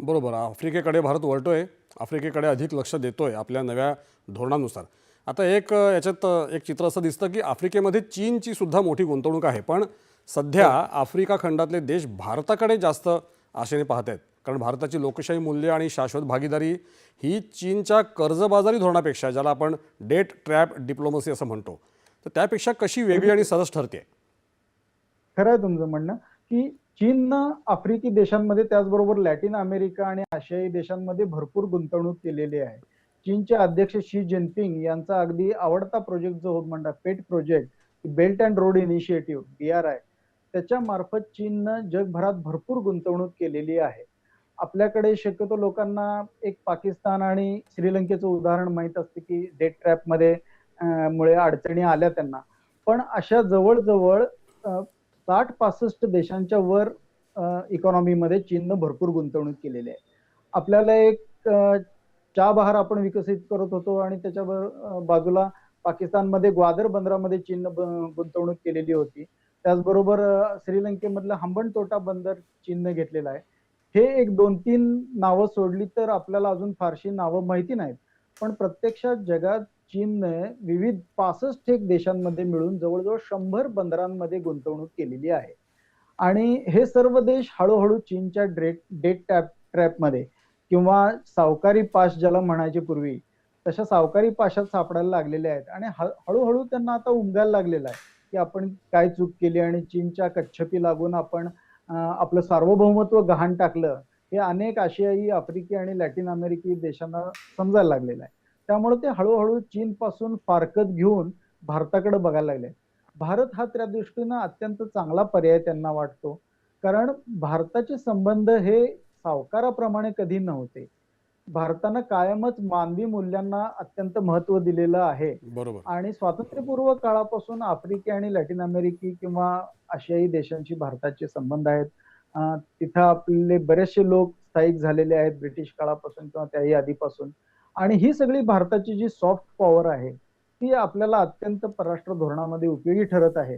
बरोबर. आफ्रिकेकडे भारत वळतोय. आफ्रिकेकडे अधिक लक्ष देतोय आपल्या नव्या धोरणानुसार. आता याच्यात एक चित्र असं दिसतं की आफ्रिकेमध्ये चीनची सुद्धा मोठी गुंतवणूक आहे. पण सध्या हो. आफ्रिका खंडातले देश भारताकडे जास्त आशेने पाहत आहेत. कारण भारताची लोकशाही मूल्य आणि शाश्वत भागीदारी ही चीनच्या कर्जबाजारी धोरणापेक्षा, ज्याला आपण डेट ट्रॅप डिप्लोमसी असं म्हणतो, तर त्यापेक्षा कशी वेगळी आणि सरस ठरते? खरं आहे तुमचं म्हणणं, की चीननं आफ्रिकी देशांमध्ये त्याचबरोबर लॅटिन अमेरिका आणि आशियाई देशांमध्ये भरपूर गुंतवणूक केलेली आहे. चीनचे अध्यक्ष शी जिनपिंग यांचा अगदी आवडता प्रोजेक्ट जो म्हणतात pet project, belt and road initiative BRI, त्याच्या मार्फत चीननं जगभरात भरपूर गुंतवणूक केलेली आहे. आपल्याकडे शक्यतो लोकांना एक पाकिस्तान आणि श्रीलंकेचं उदाहरण माहित असते, की डेट ट्रॅपमध्ये मुळे अडचणी आल्या त्यांना. पण अशा जवळ-जवळ 60-65 देशांच्या वर इकॉनॉमीमध्ये चीननं भरपूर गुंतवणूक केलेली आहे. आपल्याला एक चाबहार आपण विकसित करत होतो आणि त्याच्या बाजूला पाकिस्तानमध्ये ग्वादर बंदरामध्ये चीननं गुंतवणूक केलेली होती. त्याचबरोबर श्रीलंकेमधलं हंबनटोटा बंदर चीननं घेतलेला आहे. हे एक 2-3 नावं सोडली तर आपल्याला अजून फारशी नावं माहिती नाहीत. पण प्रत्यक्षात जगात चीनने विविध 65 एक देशांमध्ये मिळून जवळजवळ 100 बंदरांमध्ये गुंतवणूक केलेली आहे. आणि हे सर्व देश हळूहळू चीनच्या डेट ट्रॅपमध्ये किंवा सावकारी पाश ज्याला म्हणायचे पूर्वी, तशा सावकारी पाशात सापडायला लागलेले आहेत. आणि हळूहळू त्यांना आता उमगायला लागलेलं आहे, की आपण काय चूक केली आणि चीनच्या कच्छपी लागून आपण आपलं सार्वभौमत्व गहाण टाकलं. हे अनेक आशियाई, आफ्रिकी आणि लॅटिन अमेरिकी देशांना समजायला लागलेलं आहे. त्यामुळे ते हळूहळू चीन पासून फारकत घेऊन भारताकडे बघायला लागले. भारत हा त्या दृष्टीनं अत्यंत चांगला पर्याय त्यांना वाटतो. कारण भारताचे संबंध हे सावकाराप्रमाणे कधी नव्हते. भारतानं कायमच मानवी मूल्यांना अत्यंत महत्त्व दिलेलं आहे. बरोबर. आणि स्वातंत्र्यपूर्व काळापासून आफ्रिकी आणि लॅटिन अमेरिकी किंवा आशियाई देशांशी भारताचे संबंध आहेत. तिथं आपले बरेचसे लोक स्थायिक झालेले आहेत ब्रिटिश काळापासून किंवा त्याही आधीपासून. आणि ही सगळी भारताची जी सॉफ्ट पॉवर आहे, ती आपल्याला अत्यंत परराष्ट्र धोरणामध्ये उपयोगी ठरत आहे.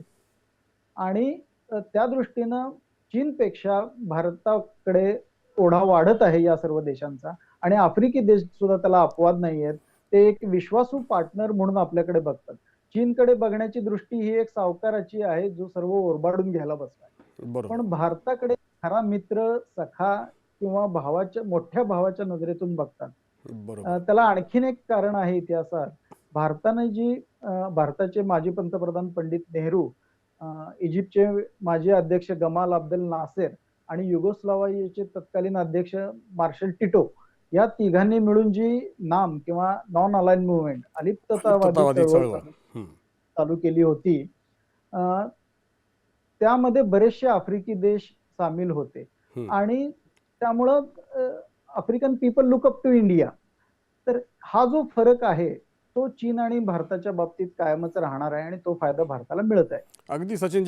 आणि त्या दृष्टीनं चीनपेक्षा भारताकडे ओढा वाढत आहे या सर्व देशांचा. आणि आफ्रिकी देश सुद्धा त्याला अपवाद नाहीयेत. ते एक विश्वासू पार्टनर म्हणून आपल्याकडे बघतात. चीनकडे बघण्याची दृष्टी ही एक सावकाराची आहे, जो सर्व ओरबाडून घ्यायला बसलाय. बरोबर. पण भारताकडे खरा मित्र, सखा किंवा मोठ्या भावाच्या नजरेतून बघतात. बरोबर. त्याला आणखीन एक कारण आहे इतिहासात. भारताने जी भारताचे माजी पंतप्रधान पंडित नेहरू, इजिप्तचे माजी अध्यक्ष गमाल अब्देल नासेर आणि युगोस्लावियाचे तत्कालीन अध्यक्ष मार्शल टिटो, या तिघांनी मिळून जी नाम किंवा नॉन अलाइन मुवमेंट, अलिप्ततावादी अलिप्ततावादी चळवळ चळवळ. चालू केली होती. अ, त्यामध्ये बरेचसे आफ्रिकी देश सामील होते. आणि त्यामुळं African people look up to India. तर हा जो फरक आहे, तो चीन आणि भारताच्या बाबतीत कायमच राहणार आहे आणि तो फायदा भारताला मिळत आहे. अगदी सचिन जी